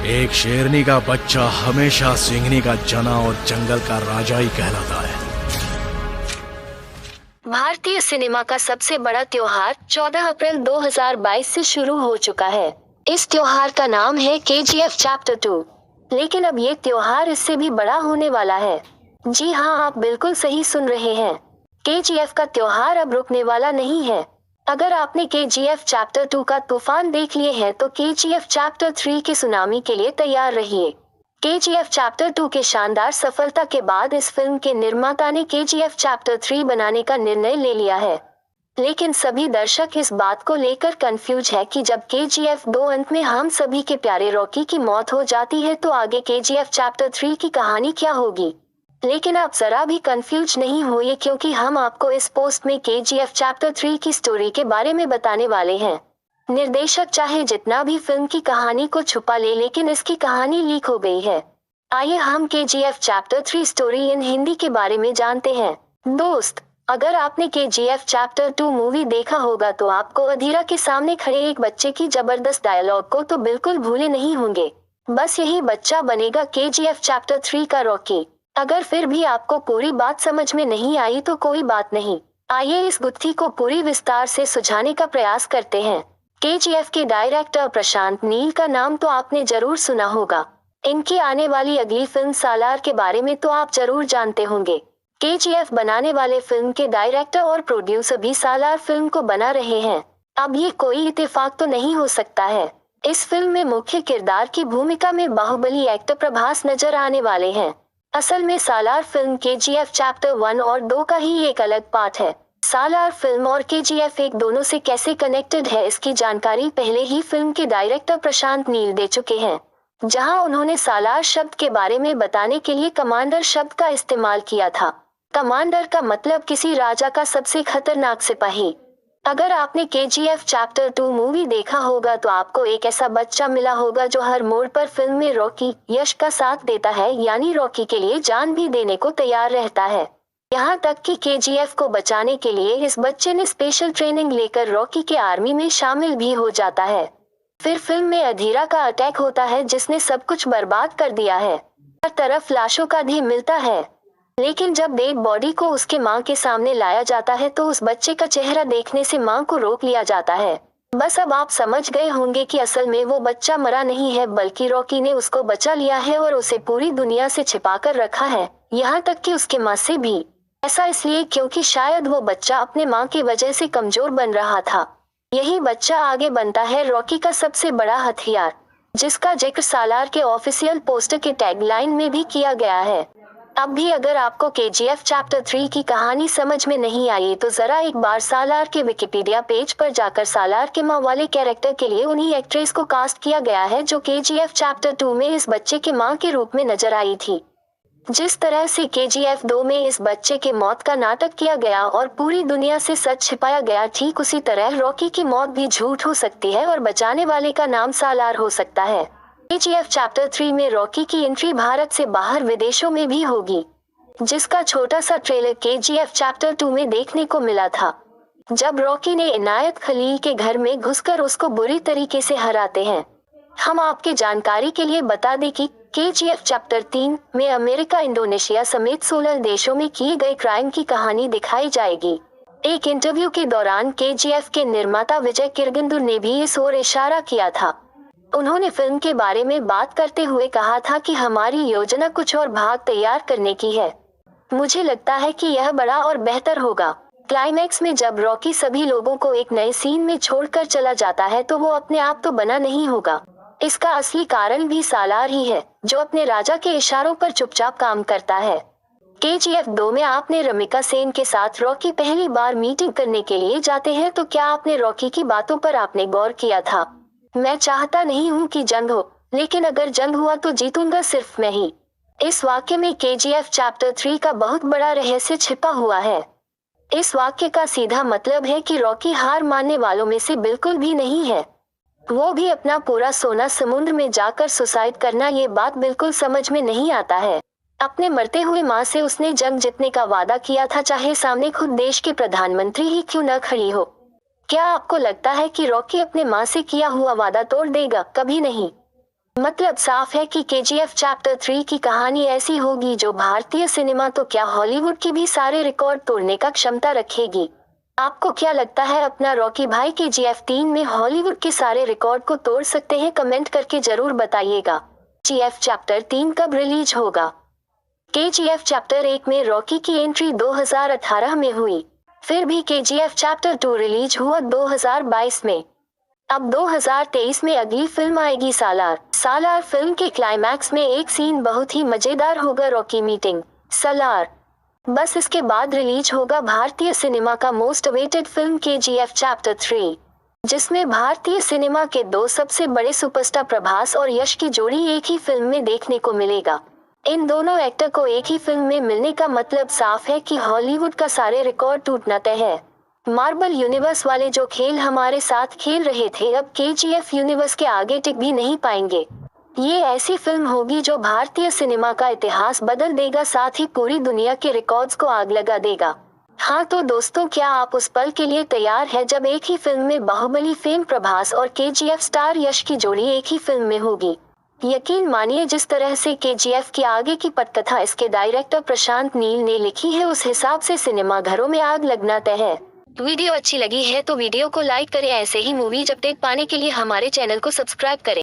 एक शेरनी का बच्चा हमेशा सिंहनी का जना और जंगल का राजा ही कहलाता है। भारतीय सिनेमा का सबसे बड़ा त्योहार 14 अप्रैल 2022 से शुरू हो चुका है। इस त्योहार का नाम है KGF चैप्टर 2। लेकिन अब ये त्योहार इससे भी बड़ा होने वाला है। जी हाँ, आप बिल्कुल सही सुन रहे हैं। KGF का त्योहार अब रुकने वाला नहीं है। अगर आपने KGF चैप्टर 2 का तूफान देख लिए है तो KGF चैप्टर 3 के सुनामी के लिए तैयार रहिए। KGF चैप्टर 2 के शानदार सफलता के बाद इस फिल्म के निर्माता ने KGF चैप्टर 3 बनाने का निर्णय ले लिया है। लेकिन सभी दर्शक इस बात को लेकर कंफ्यूज है कि जब KGF 2 अंत में हम सभी के प्यारे रॉकी की मौत हो जाती है तो आगे KGF चैप्टर 3 की कहानी क्या होगी। लेकिन आप जरा भी कंफ्यूज नहीं होइए, क्योंकि हम आपको इस पोस्ट में KGF चैप्टर 3 की स्टोरी के बारे में बताने वाले हैं। निर्देशक चाहे जितना भी फिल्म की कहानी को छुपा ले, लेकिन इसकी कहानी लीक हो गई है। आइए हम KGF chapter 3 story in Hindi के बारे में जानते हैं। दोस्त, अगर आपने KGF चैप्टर 2 मूवी देखा होगा तो आपको अधीरा के सामने खड़े एक बच्चे की जबरदस्त डायलॉग को तो बिल्कुल भूले नहीं होंगे। बस यही बच्चा बनेगा KGF चैप्टर 3 का रॉकी। अगर फिर भी आपको पूरी बात समझ में नहीं आई तो कोई बात नहीं, आइए इस गुत्थी को पूरी विस्तार से सुझाने का प्रयास करते हैं। KGF के डायरेक्टर प्रशांत नील का नाम तो आपने जरूर सुना होगा। इनकी आने वाली अगली फिल्म सालार के बारे में तो आप जरूर जानते होंगे। KGF बनाने वाले फिल्म के डायरेक्टर और प्रोड्यूसर भी सालार फिल्म को बना रहे हैं। अब ये कोई इत्तेफाक तो नहीं हो सकता है। इस फिल्म में मुख्य किरदार की भूमिका में बाहुबली एक्टर प्रभास नजर आने वाले हैं। असल में सालार फिल्म KGF चैप्टर 1 और 2 का ही एक अलग पार्ट है। सालार फिल्म और KGF 1 दोनों से कैसे कनेक्टेड है, इसकी जानकारी पहले ही फिल्म के डायरेक्टर प्रशांत नील दे चुके हैं, जहां उन्होंने सालार शब्द के बारे में बताने के लिए कमांडर शब्द का इस्तेमाल किया था। कमांडर का मतलब किसी राजा का सबसे खतरनाक सिपाही। अगर आपने KGF चैप्टर 2 मूवी देखा होगा तो आपको एक ऐसा बच्चा मिला होगा जो हर मोड़ पर फिल्म में रॉकी यश का साथ देता है, यानी रॉकी के लिए जान भी देने को तैयार रहता है। यहाँ तक कि KGF को बचाने के लिए इस बच्चे ने स्पेशल ट्रेनिंग लेकर रॉकी के आर्मी में शामिल भी हो जाता है। फिर फिल्म में अधीरा का अटैक होता है जिसने सब कुछ बर्बाद कर दिया है। हर तरफ लाशों का ढेर मिलता है, लेकिन जब डेड बॉडी को उसके माँ के सामने लाया जाता है तो उस बच्चे का चेहरा देखने से माँ को रोक लिया जाता है। बस अब आप समझ गए होंगे कि असल में वो बच्चा मरा नहीं है, बल्कि रॉकी ने उसको बचा लिया है और उसे पूरी दुनिया से छिपा कर रखा है, यहाँ तक कि उसके माँ से भी। ऐसा इसलिए क्योंकि शायद वो बच्चा अपने माँ की वजह से कमजोर बन रहा था। यही बच्चा आगे बनता है रॉकी का सबसे बड़ा हथियार, जिसका जिक्र सालार के ऑफिशियल पोस्टर के टैगलाइन में भी किया गया है। अब भी अगर आपको KGF चैप्टर 3 की कहानी समझ में नहीं आई तो जरा एक बार सालार के विकिपीडिया पेज पर जाकर सालार के माँ वाले कैरेक्टर के लिए उन्हीं एक्ट्रेस को कास्ट किया गया है जो KGF चैप्टर 2 में इस बच्चे के माँ के रूप में नजर आई थी। जिस तरह से KGF 2 में इस बच्चे के मौत का नाटक किया गया और पूरी दुनिया से सच छिपाया गया, ठीक उसी तरह रॉकी की मौत भी झूठ हो सकती है और बचाने वाले का नाम सालार हो सकता है। KGF चैप्टर 3 में रॉकी की एंट्री भारत से बाहर विदेशों में भी होगी, जिसका छोटा सा ट्रेलर KGF चैप्टर 2 में देखने को मिला था, जब रॉकी ने इनायत खलील के घर में घुसकर उसको बुरी तरीके से हराते हैं। हम आपके जानकारी के लिए बता दें कि KGF चैप्टर 3 में अमेरिका, इंडोनेशिया समेत 16 देशों में किए गए क्राइम की कहानी दिखाई जाएगी। एक इंटरव्यू के दौरान KGF के निर्माता विजय किरगंदुर ने भी इस ओर इशारा किया था। उन्होंने फिल्म के बारे में बात करते हुए कहा था कि हमारी योजना कुछ और भाग तैयार करने की है। मुझे लगता है कि यह बड़ा और बेहतर होगा। क्लाइमैक्स में जब रॉकी सभी लोगों को एक नए सीन में छोड़कर चला जाता है तो वो अपने आप तो बना नहीं होगा। इसका असली कारण भी सालार ही है, जो अपने राजा के इशारों पर चुपचाप काम करता है। KGF 2 में आपने रमिका सेन के साथ रॉकी पहली बार मीटिंग करने के लिए जाते हैं, तो क्या आपने रॉकी की बातों पर आपने गौर किया था? मैं चाहता नहीं हूँ कि जंग हो, लेकिन अगर जंग हुआ तो जीतूंगा सिर्फ मैं ही। इस वाक्य में KGF चैप्टर 3 का बहुत बड़ा रहस्य छिपा हुआ है। इस वाक्य का सीधा मतलब है कि रॉकी हार मानने वालों में से बिल्कुल भी नहीं है। वो भी अपना पूरा सोना समुद्र में जाकर सुसाइड करना, ये बात बिल्कुल समझ में नहीं आता है। अपने मरते हुए माँ से उसने जंग जीतने का वादा किया था, चाहे सामने खुद देश के प्रधानमंत्री ही क्यों न खड़ी हो। क्या आपको लगता है कि रॉकी अपने माँ से किया हुआ वादा तोड़ देगा? कभी नहीं। मतलब साफ है कि KGF चैप्टर 3 की कहानी ऐसी होगी जो भारतीय सिनेमा तो क्या हॉलीवुड की भी सारे रिकॉर्ड तोड़ने का क्षमता रखेगी। आपको क्या लगता है अपना रॉकी भाई KGF 3 में हॉलीवुड के सारे रिकॉर्ड को तोड़ सकते हैं? कमेंट करके जरूर बताइएगा। KGF चैप्टर 3 कब रिलीज होगा? KGF चैप्टर 1 में रॉकी की एंट्री 2018 में हुई, फिर भी KGF चैप्टर 2 रिलीज हुआ 2022 में। अब 2023 में अगली फिल्म आएगी सालार। सालार फिल्म के क्लाइमैक्स में एक सीन बहुत ही मजेदार होगा, रॉकी मीटिंग सालार। बस इसके बाद रिलीज होगा भारतीय सिनेमा का most awaited film KGF chapter 3, जिसमें भारतीय सिनेमा के दो सबसे बड़े सुपरस्टार प्रभास और यश की जोड़ी एक ही फिल्म में देखने को मिलेगा। इन दोनों एक्टर को एक ही फिल्म में मिलने का मतलब साफ है कि हॉलीवुड का सारे रिकॉर्ड टूटना तय है। मार्वल यूनिवर्स वाले जो खेल हमारे साथ खेल रहे थे अब KGF यूनिवर्स के आगे टिक भी नहीं पाएंगे। ये ऐसी फिल्म होगी जो भारतीय सिनेमा का इतिहास बदल देगा, साथ ही पूरी दुनिया के रिकॉर्ड्स को आग लगा देगा। हाँ तो दोस्तों, क्या आप उस पल के लिए तैयार है जब एक ही फिल्म में बाहुबली फेम प्रभास और KGF स्टार यश की जोड़ी एक ही फिल्म में होगी? यकीन मानिए, जिस तरह से KGF की आगे की पटकथा इसके डायरेक्टर प्रशांत नील ने लिखी है उस हिसाब से सिनेमा घरों में आग लगना तय है। वीडियो अच्छी लगी है तो वीडियो को लाइक करें। ऐसे ही मूवीज अपडेट पाने के लिए हमारे चैनल को सब्सक्राइब करें।